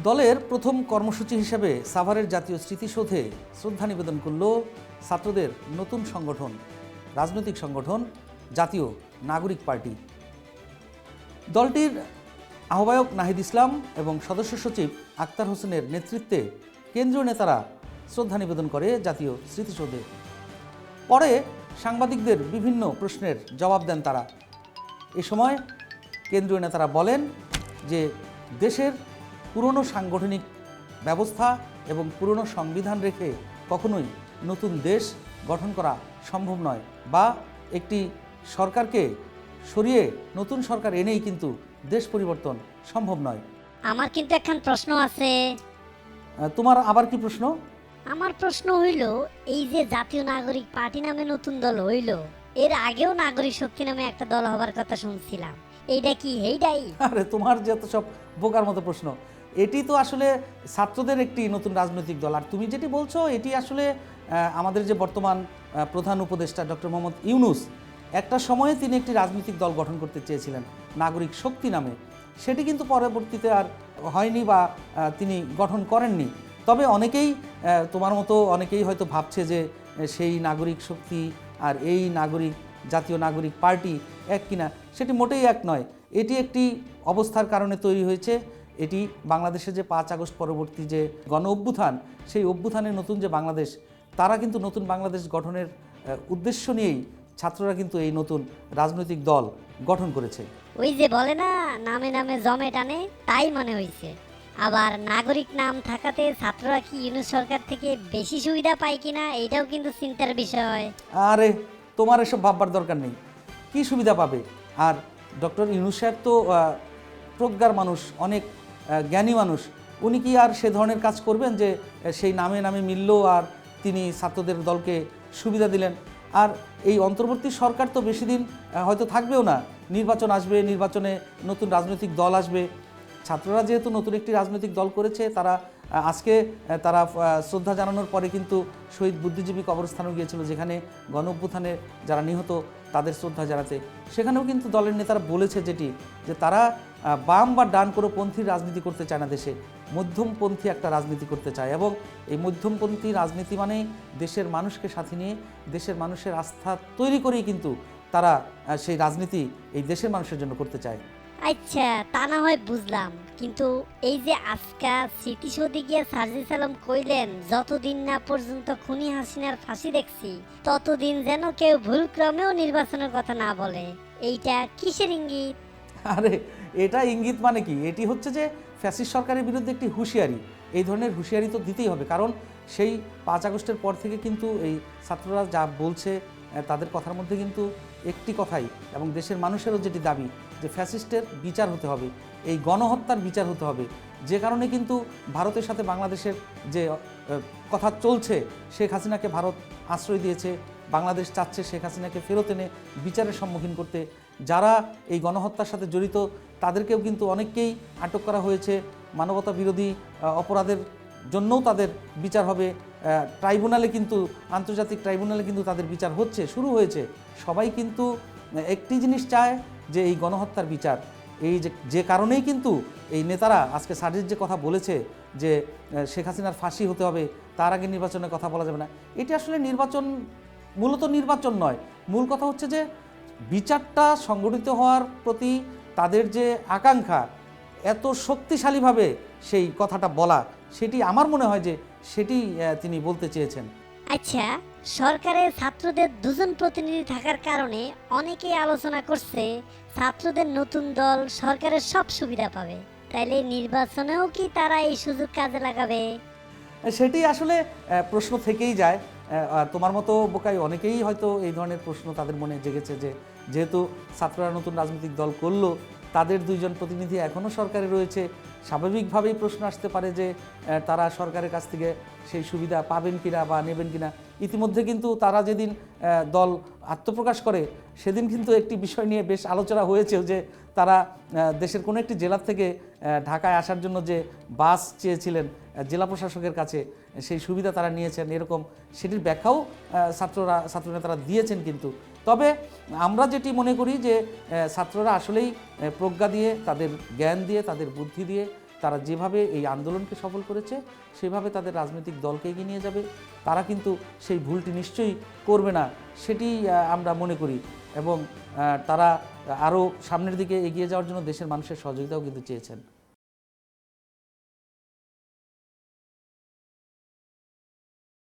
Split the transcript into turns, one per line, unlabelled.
দলের প্রথম কর্মসূচি হিসেবে সাভারের জাতীয় স্মৃতিসৌধে শ্রদ্ধা নিবেদন করল ছাত্রদের নতুন সংগঠন, রাজনৈতিক সংগঠন জাতীয় নাগরিক পার্টি। দলটির আহ্বায়ক নাহিদ ইসলাম এবং সদস্য সচিব আক্তার হোসেনের নেতৃত্বে কেন্দ্রীয় নেতারা শ্রদ্ধা নিবেদন করে জাতীয় স্মৃতিসৌধে। পরে সাংবাদিকদের বিভিন্ন প্রশ্নের জবাব দেন তারা। এ সময় কেন্দ্রীয় নেতারা বলেন যে দেশের পুরনো সাংগঠনিক ব্যবস্থা এবং পুরনো সংবিধান রেখে কখনোই নতুন দেশ গঠন করা সম্ভব নয়, বা একটি সরকারকে সরিয়ে নতুন সরকার এনেই কিন্তু দেশ পরিবর্তন সম্ভব নয়।
আমার কিন্তু একখান প্রশ্ন আছে।
তোমার আবার কি প্রশ্ন?
আমার প্রশ্ন হইল, এই যে জাতীয় নাগরিক পার্টি নামে নতুন দল হইল, এর আগেও নাগরিক শক্তি নামে একটা দল হবার কথা শুনছিলাম, এইটা কি এইটাই?
আরে তোমার যে এত সব বোকার মতো প্রশ্ন, এটি তো আসলে ছাত্রদের একটি নতুন রাজনৈতিক দল। আর তুমি যেটি বলছো এটি আসলে আমাদের যে বর্তমান প্রধান উপদেষ্টা ডক্টর মোহাম্মদ ইউনূস একটা সময়ে তিনি একটি রাজনৈতিক দল গঠন করতে চেয়েছিলেন নাগরিক শক্তি নামে, সেটি কিন্তু পরবর্তীতে আর হয়নি বা তিনি গঠন করেননি। তবে অনেকেই তোমার মতো অনেকেই হয়তো ভাবছে যে সেই নাগরিক শক্তি আর এই জাতীয় নাগরিক পার্টি এক কিনা। সেটি মোটেই এক নয়। এটি একটি অবস্থার কারণে তৈরি হয়েছে। এটি বাংলাদেশে যে 5 আগস্ট পরবর্তী যে গণ অভ্যুত্থান, সেই অভ্যুত্থানের নতুন যে বাংলাদেশ, তারা কিন্তু নতুন বাংলাদেশ গঠনের উদ্দেশ্য নিয়েই ছাত্ররা কিন্তু এই নতুন রাজনৈতিক দল গঠন করেছে।
ওই যে বলে না, নামে নামে জমে টানে, তাই মনে হয়েছে। আবার নাগরিক নাম থাকাতে ছাত্ররা কি ইউনূস সরকার থেকে বেশি সুবিধা পায় কিনা, এটাও কিন্তু চিন্তার বিষয়।
আরে তোমার এসব ভাববার দরকার নেই, কি সুবিধা পাবে। আর ডক্টর ইউনূস সাহেব তো প্রজ্ঞার মানুষ, অনেক জ্ঞানী মানুষ। উনি কি আর সে ধরনের কাজ করবেন যে সেই নামে নামে মিলল আর তিনি ছাত্রদের দলকে সুবিধা দিলেন? আর এই অন্তর্বর্তী সরকার তো বেশি দিন হয়তো থাকবেও না। নির্বাচন আসবে, নির্বাচনে নতুন রাজনৈতিক দল আসবে। ছাত্ররা যেহেতু নতুন একটি রাজনৈতিক দল করেছে, আজকে তারা শ্রদ্ধা জানানোর পরে কিন্তু শহীদ বুদ্ধিজীবী কবরস্থানেও গিয়েছিল, যেখানে গণ অভ্যুত্থানে যারা নিহত তাদের শ্রদ্ধা জানাতে। সেখানেও কিন্তু দলের নেতারা বলেছে যে তারা বাম বা ডান কোনো পন্থীর রাজনীতি করতে চায় না, দেশে মধ্যমপন্থী একটা রাজনীতি করতে চায়। এবং এই মধ্যমপন্থী রাজনীতি মানেই দেশের মানুষকে সাথে নিয়ে দেশের মানুষের আস্থা তৈরি করেই কিন্তু তারা সেই রাজনীতি এই দেশের মানুষের জন্য করতে চায়।
আচ্ছা, তা না হয় বুঝলাম, কিন্তু এই যে আজকা স্মৃতিসৌধে গিয়ে সার্জিস আলম কইলেন যতদিন না পর্যন্ত খুনি হাসিনার ফাঁসি দেখছি ততদিন যেন কেউ ভুলক্রমেও নির্বাচনের কথা না বলে, এইটা কিসের ইঙ্গিত?
আরে এটা ইঙ্গিত মানে কি? এটি হচ্ছে যে ফ্যাসিস্ট সরকারের বিরুদ্ধে একটি হুঁশিয়ারি। এই ধরনের হুঁশিয়ারি তো দিতেই হবে, কারণ সেই 5 আগস্টের পর থেকে কিন্তু এই ছাত্ররা যা বলছে তাদের কথার মধ্যে কিন্তু একটি কথাই, এবং দেশের মানুষেরও যেটি দাবি, যে ফ্যাসিস্টের বিচার হতে হবে, এই গণহত্যার বিচার হতে হবে। যে কারণে কিন্তু ভারতের সাথে বাংলাদেশের যে কথা চলছে, শেখ হাসিনাকে ভারত আশ্রয় দিয়েছে, বাংলাদেশ চাচ্ছে শেখ হাসিনাকে ফেরত এনে বিচারের সম্মুখীন করতে। যারা এই গণহত্যার সাথে জড়িত তাদেরকেও কিন্তু অনেককেই আটক করা হয়েছে। মানবতা বিরোধী অপরাধের জন্যও তাদের বিচার হবে। ট্রাইব্যুনালে কিন্তু, আন্তর্জাতিক ট্রাইব্যুনালে কিন্তু তাদের বিচার হচ্ছে, শুরু হয়েছে। সবাই কিন্তু একটি জিনিস চায়, যে এই গণহত্যার বিচার। এই যে কারণেই কিন্তু এই নেতারা আজকে সার্জিস যে কথা বলেছে যে শেখ হাসিনার ফাঁসি হতে হবে, তার আগে নির্বাচনের কথা বলা যাবে না, এটি আসলে মূলত নির্বাচন নয়। মূল কথা হচ্ছে যে বিচারটা সংগঠিত হওয়ার প্রতি তাদের যে আকাঙ্ক্ষা, এত শক্তিশালীভাবে সেই কথাটা বলা, সেটি আমার মনে হয় যে সেটি তিনি বলতে চেয়েছেন।
আচ্ছা, সরকারের ছাত্রদের 2 জন প্রতিনিধি থাকার কারণে অনেকেই আলোচনা করছে ছাত্রদের নতুন দল সরকারের সব সুবিধা পাবে, তাইলে নির্বাচনেও কি তারা এই সুযোগ কাজে লাগাবে?
সেটি আসলে প্রশ্ন থেকেই যায়। তোমার মতো বোকাই অনেকেই হয়তো এই ধরনের প্রশ্ন তাদের মনে জেগেছে, যে যেহেতু ছাত্ররা নতুন রাজনৈতিক দল করলো, তাদের 2 জন প্রতিনিধি এখনও সরকারে রয়েছে, স্বাভাবিকভাবেই প্রশ্ন আসতে পারে যে তারা সরকারের কাছ থেকে সেই সুবিধা পাবেন কিনা বা নেবেন কিনা। ইতিমধ্যে কিন্তু তারা যেদিন দল আত্মপ্রকাশ করে, সেদিন কিন্তু একটি বিষয় নিয়ে বেশ আলোচনা হয়েছে, যে তারা দেশের কোনো একটি জেলা থেকে ঢাকায় আসার জন্য যে বাস চেয়েছিলেন জেলা প্রশাসকের কাছে, সেই সুবিধা তারা নিয়েছেন, এরকম সেটির ব্যাখ্যাও ছাত্রনেতারা দিয়েছেন। কিন্তু তবে আমরা যেটি মনে করি যে ছাত্ররা আসলেই প্রজ্ঞা দিয়ে, তাদের জ্ঞান দিয়ে, তাদের বুদ্ধি দিয়ে তারা যেভাবে এই আন্দোলনকে সফল করেছে সেভাবে তাদের রাজনৈতিক দলকে এগিয়ে নিয়ে যাবে। তারা কিন্তু সেই ভুলটি নিশ্চয়ই করবে না, সেটি আমরা মনে করি। এবং তারা আরও সামনের দিকে এগিয়ে যাওয়ার জন্য দেশের মানুষের সহযোগিতাও কিন্তু চেয়েছেন।